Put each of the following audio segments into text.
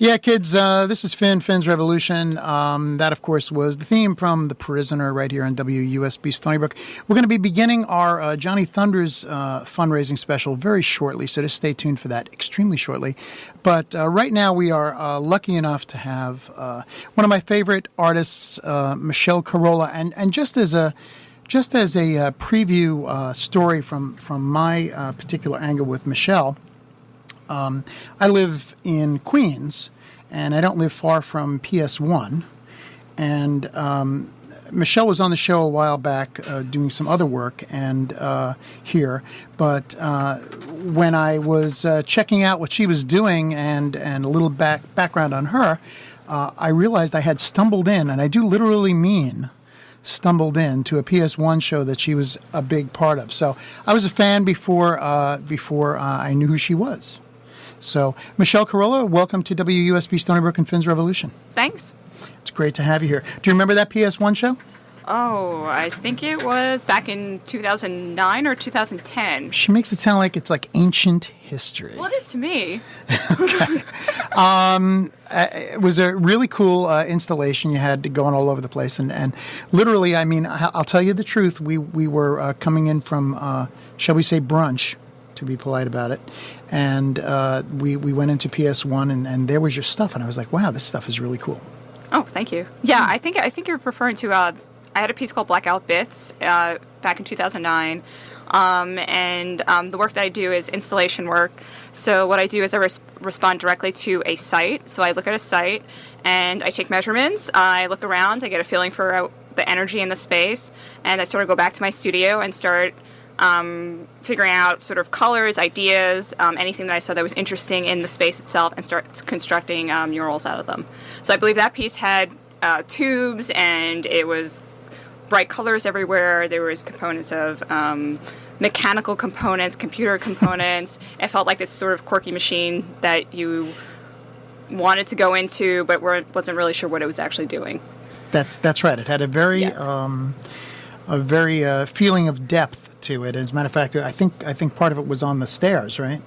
Yeah, kids, this is Finn's Revolution. That, of course, was the theme from The Prisoner right here on WUSB Stony Brook. We're going to be beginning our Johnny Thunders fundraising special very shortly, so just stay tuned for that extremely shortly. But right now we are lucky enough to have one of my favorite artists, Michelle Carollo, and just as a preview story from my particular angle with Michelle, I live in Queens, and I don't live far from PS1. And Michelle was on the show a while back doing some other work and here. But when I was checking out what she was doing and a little background on her, I realized I had stumbled in, and I do literally mean stumbled in, to a PS1 show that she was a big part of. So I was a fan before I knew who she was. So, Michelle Carollo, welcome to WUSB Stony Brook and Finn's Revolution. Thanks. It's great to have you here. Do you remember that PS1 show? Oh, I think it was back in 2009 or 2010. She makes it sound like it's like ancient history. Well, it is to me. Okay. It was a really cool installation you had going all over the place. And literally, I mean, I'll tell you the truth. We were coming in from, shall we say, brunch, to be polite about it. And we went into PS1 and there was your stuff. And I was like, wow, this stuff is really cool. Oh, thank you. Yeah, I think you're referring to, I had a piece called Blackout Bits back in 2009. The work that I do is installation work. So what I do is I respond directly to a site. So I look at a site and I take measurements. I look around. I get a feeling for the energy in the space. And I sort of go back to my studio and start figuring out sort of colors, ideas, anything that I saw that was interesting in the space itself, and start constructing murals out of them. So I believe that piece had tubes, and it was bright colors everywhere. There was components of mechanical components, computer components. It felt like this sort of quirky machine that you wanted to go into, but wasn't really sure what it was actually doing. That's right. It had a very feeling of depth to it. As a matter of fact, I think part of it was on the stairs, right?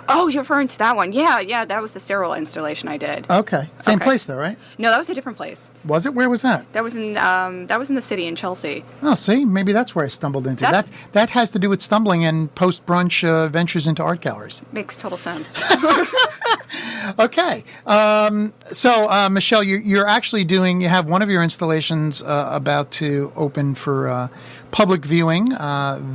Oh, you're referring to that one. Yeah, that was the stairwell installation I did. Okay. Same place though, right? No, that was a different place. Was it? Where was that? That was in the city in Chelsea. Oh, see, maybe that's where I stumbled into. That has to do with stumbling and post-brunch ventures into art galleries. Makes total sense. Okay. So, Michelle, you're actually you have one of your installations about to open for public viewing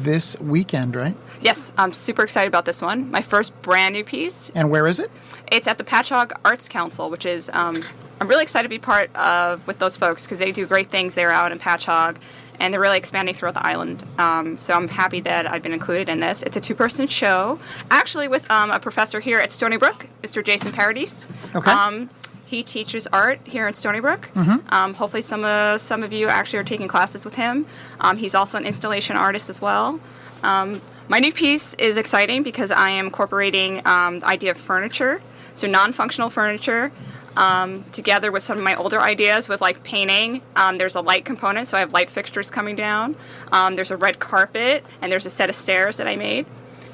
this weekend, right? Yes, I'm super excited about this one. My first brand new piece. And where is it? It's at the Patchogue Arts Council, which is, I'm really excited to be part of with those folks because they do great things there out in Patchogue, and they're really expanding throughout the island. So I'm happy that I've been included in this. It's a two-person show, actually with a professor here at Stony Brook, Mr. Jason Paradis. Okay. He teaches art here in Stony Brook. Mm-hmm. Hopefully some of you actually are taking classes with him. He's also an installation artist as well. My new piece is exciting because I am incorporating the idea of furniture, so non-functional furniture, together with some of my older ideas with like painting. There's a light component, so I have light fixtures coming down. There's a red carpet, and there's a set of stairs that I made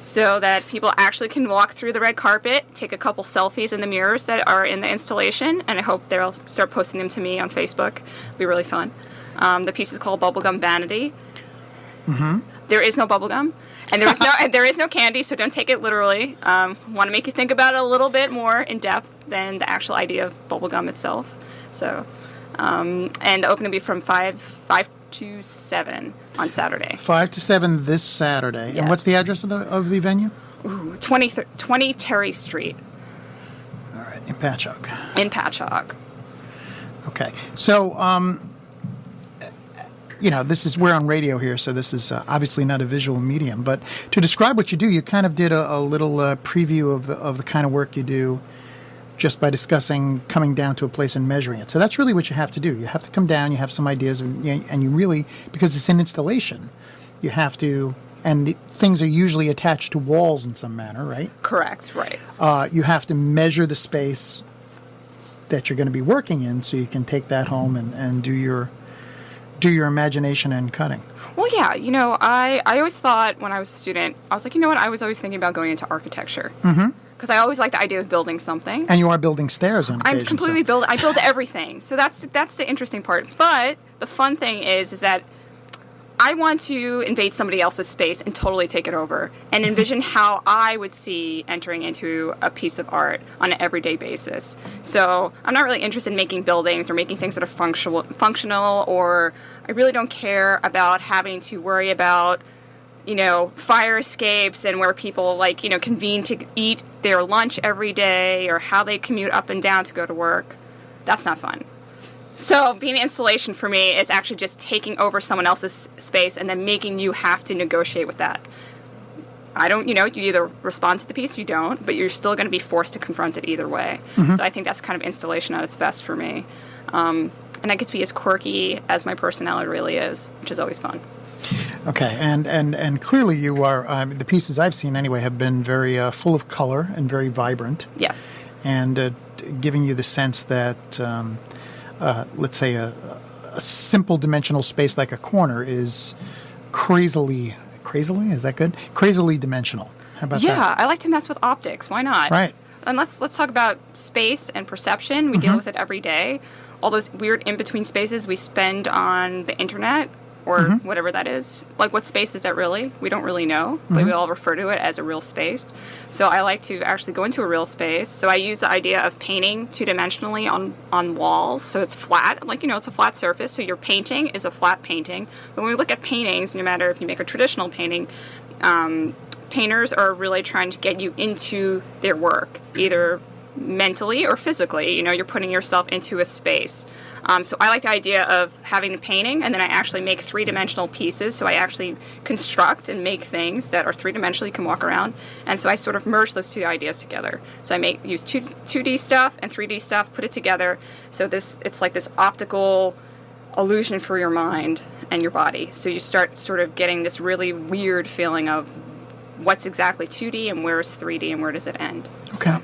so that people actually can walk through the red carpet, take a couple selfies in the mirrors that are in the installation, and I hope they'll start posting them to me on Facebook. It'll be really fun. The piece is called Bubblegum Vanity. Mm-hmm. There is no bubblegum. And there is no candy, so don't take it literally. Want to make you think about it a little bit more in depth than the actual idea of bubblegum itself. So, and the opening will be from 5 to 7 on Saturday. 5 to 7 this Saturday. Yes. And what's the address of the venue? 20 Terry Street. All right, in Patchogue. In Patchogue. Okay, so we're on radio here, so this is obviously not a visual medium. But to describe what you do, you kind of did a little preview of the kind of work you do just by discussing coming down to a place and measuring it. So that's really what you have to do. You have to come down, you have some ideas, and you really, because it's an installation, you have to, and the things are usually attached to walls in some manner, right? Correct, right. You have to measure the space that you're going to be working in so you can take that home and do your imagination and cutting. Well, yeah, I always thought when I was a student, I was like, you know what, I was always thinking about going into architecture. Mm-hmm. because I always like the idea of building something. And you are building stairs on occasion. I'm completely I build everything. So that's the interesting part. But the fun thing is that I want to invade somebody else's space and totally take it over and envision how I would see entering into a piece of art on an everyday basis. So I'm not really interested in making buildings or making things that are functional, or I really don't care about having to worry about, fire escapes and where people convene to eat their lunch every day, or how they commute up and down to go to work. That's not fun. So being an installation for me is actually just taking over someone else's space and then making you have to negotiate with that. I don't, you either respond to the piece or you don't, but you're still going to be forced to confront it either way. So I think that's kind of installation at its best for me. And I get to be as quirky as my personality really is, which is always fun. Okay, and clearly you are, the pieces I've seen anyway have been very full of color and very vibrant. Yes. And giving you the sense that, let's say, a simple dimensional space like a corner is crazily, is that good? Crazily dimensional. How about that? Yeah, I like to mess with optics. Why not? Right. And let's talk about space and perception. We deal with it every day. All those weird in-between spaces we spend on the internet or whatever that is. Like, what space is that really? We don't really know, but we all refer to it as a real space. So I like to actually go into a real space. So I use the idea of painting two-dimensionally on walls. So it's flat. It's a flat surface. So your painting is a flat painting. But when we look at paintings, no matter if you make a traditional painting, painters are really trying to get you into their work, either mentally or physically. You're putting yourself into a space. So I like the idea of having a painting, and then I actually make three-dimensional pieces. So I actually construct and make things that are three-dimensional. You can walk around. And so I sort of merge those two ideas together. So I use 2D stuff and 3D stuff, put it together. So it's like this optical illusion for your mind and your body. So you start sort of getting this really weird feeling of what's exactly 2D and where is 3D and where does it end. Okay. So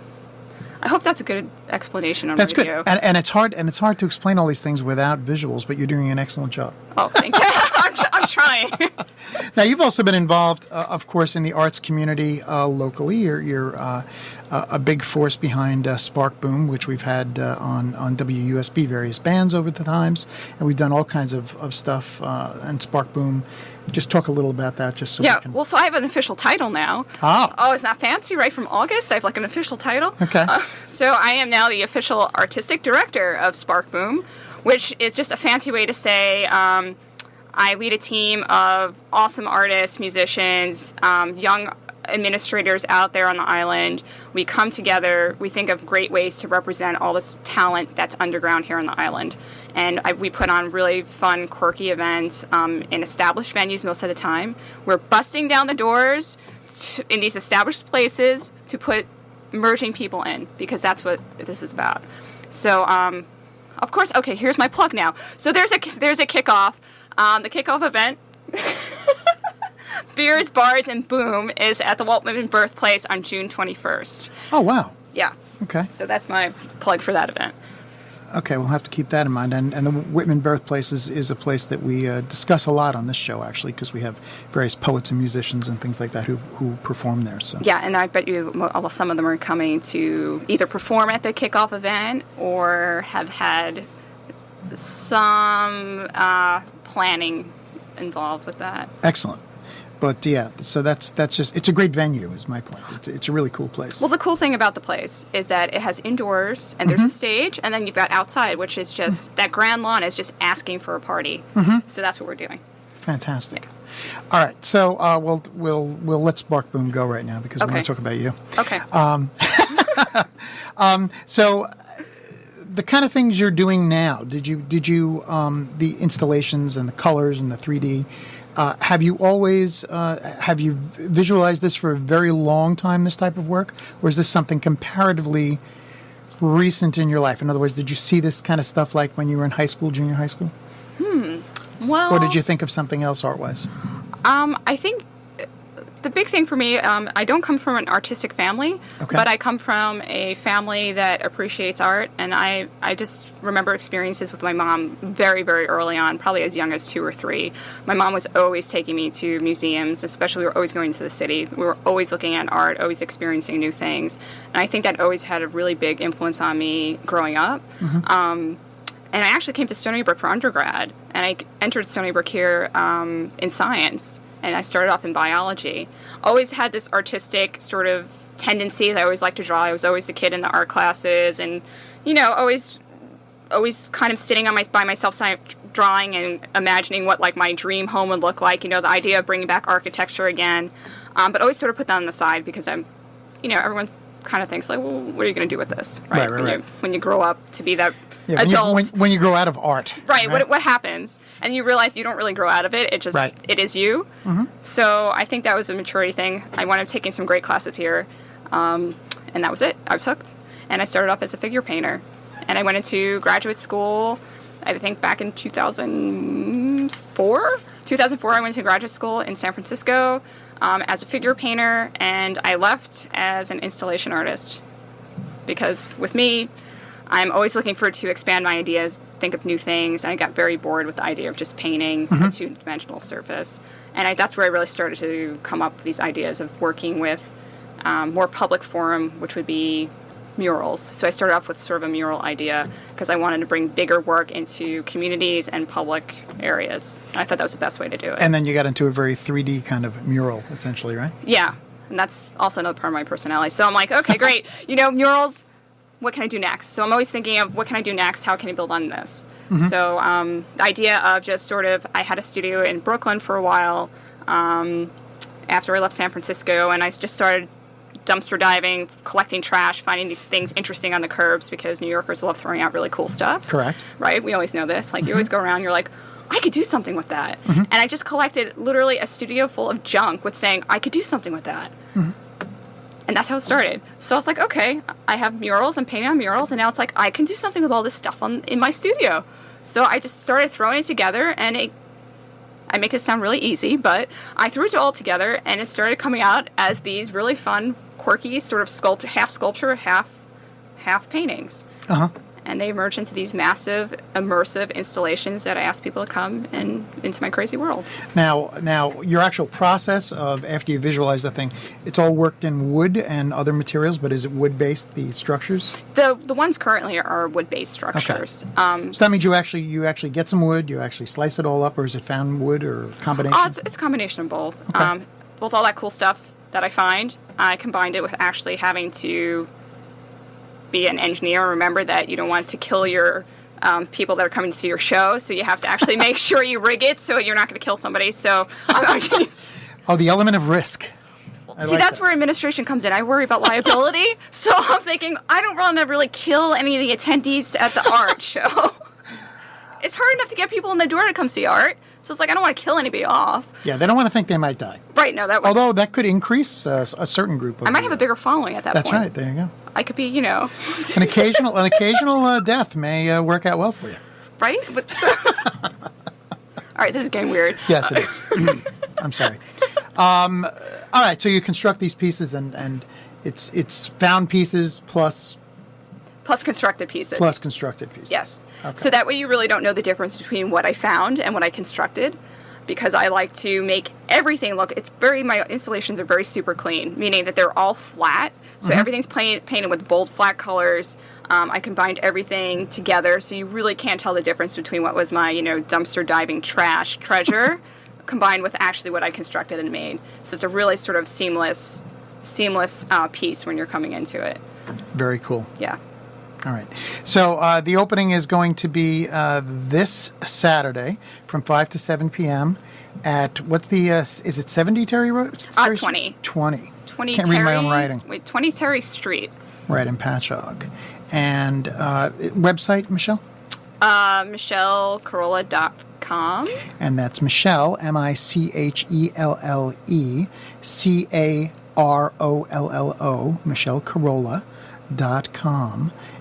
I hope that's a good explanation on That's radio. good. And it's hard to explain all these things without visuals, but you're doing an excellent job. Oh, thank you. I'm trying. Now, you've also been involved, of course, in the arts community locally. You're a big force behind Spark Boom, which we've had on WUSB, various bands over the times, and we've done all kinds of stuff. And Spark Boom, just talk a little about that, just so we can. Well, so I have an official title now. Oh, it's not fancy, right? From August, I have an official title. Okay. So I am now the official artistic director of Spark Boom, which is just a fancy way to say I lead a team of awesome artists, musicians, young administrators out there on the island. We come together. We think of great ways to represent all this talent that's underground here on the island. And we put on really fun, quirky events in established venues most of the time. We're busting down the doors in these established places to put merging people in, because that's what this is about. So, of course, okay, here's my plug now. So there's a kickoff. The kickoff event, Beards, Bards, and Boom, is at the Walt Whitman Birthplace on June 21st. Oh, wow. Yeah. Okay. So that's my plug for that event. Okay, we'll have to keep that in mind. And the Whitman Birthplace is a place that we discuss a lot on this show, actually, because we have various poets and musicians and things like that who perform there. So yeah, and I bet you some of them are coming to either perform at the kickoff event or have had some planning involved with that. Excellent. But yeah, so that's just, it's a great venue is my point. It's a really cool place. Well, the cool thing about the place is that it has indoors and there's a stage, and then you've got outside, which is just, that grand lawn is just asking for a party. So that's what we're doing. Fantastic. All right, so we'll let Spark Boom go right now because we want to talk about you. Okay. So the kind of things you're doing now, did you the installations and the colors and the 3D, have you always have you visualized this for a very long time, this type of work, or is this something comparatively recent in your life? In other words, did you see this kind of stuff like when you were in high school, junior high school? Well, or did you think of something else art-wise? I think the big thing for me, I don't come from an artistic family, Okay. but I come from a family that appreciates art, and I just remember experiences with my mom very, very early on, probably as young as 2 or 3. My mom was always taking me to museums, especially we were always going to the city. We were always looking at art, always experiencing new things, and I think that always had a really big influence on me growing up. And I actually came to Stony Brook for undergrad, and I entered Stony Brook here in science. And I started off in biology. Always had this artistic sort of tendency that I always liked to draw. I was always a kid in the art classes, and always kind of sitting by myself, drawing and imagining what like my dream home would look like. The idea of bringing back architecture again, but always sort of put that on the side because I'm, everyone kind of thinks like, well, what are you going to do with this, right? Right. When you grow up to be that. Yeah, when you grow out of art. Right. What happens? And you realize you don't really grow out of it. It just, It is you. So I think that was a maturity thing. I wound up taking some great classes here. And that was it. I was hooked. And I started off as a figure painter. And I went into graduate school, I think back in 2004. 2004, I went to graduate school in San Francisco as a figure painter. And I left as an installation artist. Because with me, I'm always looking to expand my ideas, think of new things, and I got very bored with the idea of just painting a two-dimensional surface. And that's where I really started to come up with these ideas of working with more public forum, which would be murals. So I started off with sort of a mural idea because I wanted to bring bigger work into communities and public areas. I thought that was the best way to do it. And then you got into a very 3D kind of mural, essentially, right? Yeah, and that's also another part of my personality. So I'm like, okay, great. Murals. What can I do next? So I'm always thinking of what can I do next? How can I build on this? So the idea of just sort of, I had a studio in Brooklyn for a while after I left San Francisco, and I just started dumpster diving, collecting trash, finding these things interesting on the curbs because New Yorkers love throwing out really cool stuff. Correct. Right? We always know this. Like you always go around, you're like, I could do something with that. And I just collected literally a studio full of junk with saying, I could do something with that. And that's how it started. So I was like, okay, I have murals, I'm painting on murals, and now it's like, I can do something with all this stuff in my studio. So I just started throwing it together, and I make it sound really easy, but I threw it all together, and it started coming out as these really fun, quirky, sort of half sculpture, half paintings. And they emerged into these massive, immersive installations that I asked people to come and into my crazy world. Now, your actual process of after you visualize the thing, it's all worked in wood and other materials, but is it wood-based, the structures? The ones currently are wood-based structures. Okay. So that means you actually get some wood, you actually slice it all up, or is it found wood or combination? It's a combination of both. Okay. Both all that cool stuff that I find, I combined it with actually having to be an engineer. Remember that you don't want to kill your people that are coming to your show, so you have to actually make sure you rig it so you're not going to kill somebody. So, oh, the element of risk. That's where administration comes in. I worry about liability, so I'm thinking I don't want to really kill any of the attendees at the art show. It's hard enough to get people in the door to come see art, so it's like I don't want to kill anybody off. Yeah, they don't want to think they might die. Right? No, that. Although that could increase a certain group. I might have a bigger following at that point. That's right. There you go. I could be, an occasional death may work out well for you. Right? All right, this is getting weird. Yes, it is. I'm sorry. All right, so you construct these pieces, and it's found pieces plus constructed pieces. Plus constructed pieces. Yes. Okay. So that way you really don't know the difference between what I found and what I constructed, because I like to make everything look. My installations are very super clean, meaning that they're all flat. So everything's painted with bold, flat colors. I combined everything together, so you really can't tell the difference between what was my, dumpster diving trash treasure combined with actually what I constructed and made. So it's a really sort of seamless piece when you're coming into it. Very cool. Yeah. All right. So the opening is going to be this Saturday from 5 to 7 p.m. at, what's the, is it 70 Terry Road? 20. 20. 20 Can't Terry, read my own writing. Wait, 20 Terry Street. Right, in Patchogue. And website, Michelle? MICHELLECAROLLO.com. And that's Michelle, MICHELLE, CAROLLO, Michelle Carollo.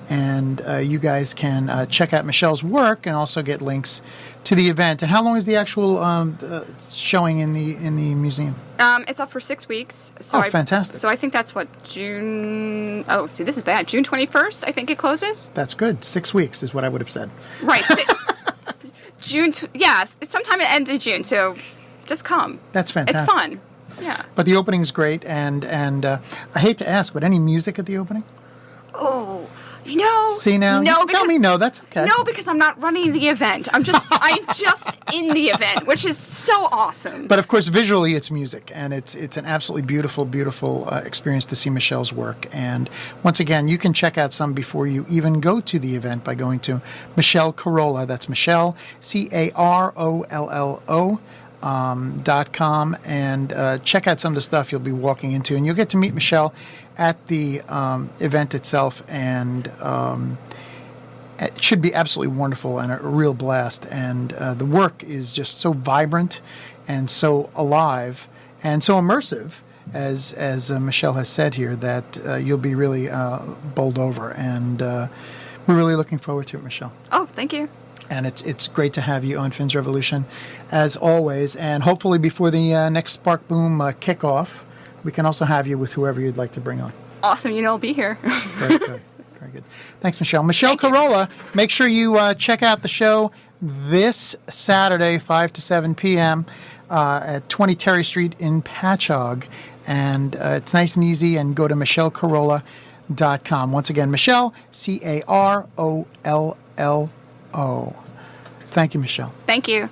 and you guys can check out Michelle's work and also get links to the event. And how long is the actual showing in the museum? It's up for 6 weeks. So fantastic. So I think that's what, June... Oh, see, this is bad. June 21st, I think it closes. That's good. 6 weeks is what I would have said. Right. Yes, it's sometime it ends in June, so just come. That's fantastic. It's fun. Yeah. But the opening's great, and I hate to ask, but any music at the opening? Oh, See now? No, You tell me no, that's okay. No, because I'm not running the event. I'm just in the event, which is so awesome. But of course, visually, it's music, and it's an absolutely beautiful, beautiful experience to see Michelle's work. And once again, you can check out some before you even go to the event by going to Michelle Carollo. That's Michelle, CAROLLO. .com, and check out some of the stuff you'll be walking into, and you'll get to meet Michelle at the event itself, and it should be absolutely wonderful and a real blast. And the work is just so vibrant and so alive and so immersive, as Michelle has said here, that you'll be really bowled over, and we're really looking forward to it, Michelle. Oh, thank you. And it's great to have you on Finn's Revolution, as always. And hopefully before the next Spark Boom kickoff, we can also have you with whoever you'd like to bring on. Awesome. I'll be here. Very good. Very good. Thanks, Michelle. Michelle Carollo, make sure you check out the show this Saturday, 5 to 7 p.m. At 20 Terry Street in Patchogue. And it's nice and easy. And go to MichelleCarollo.com. Once again, Michelle, CAROLLO. Thank you, Michelle. Thank you.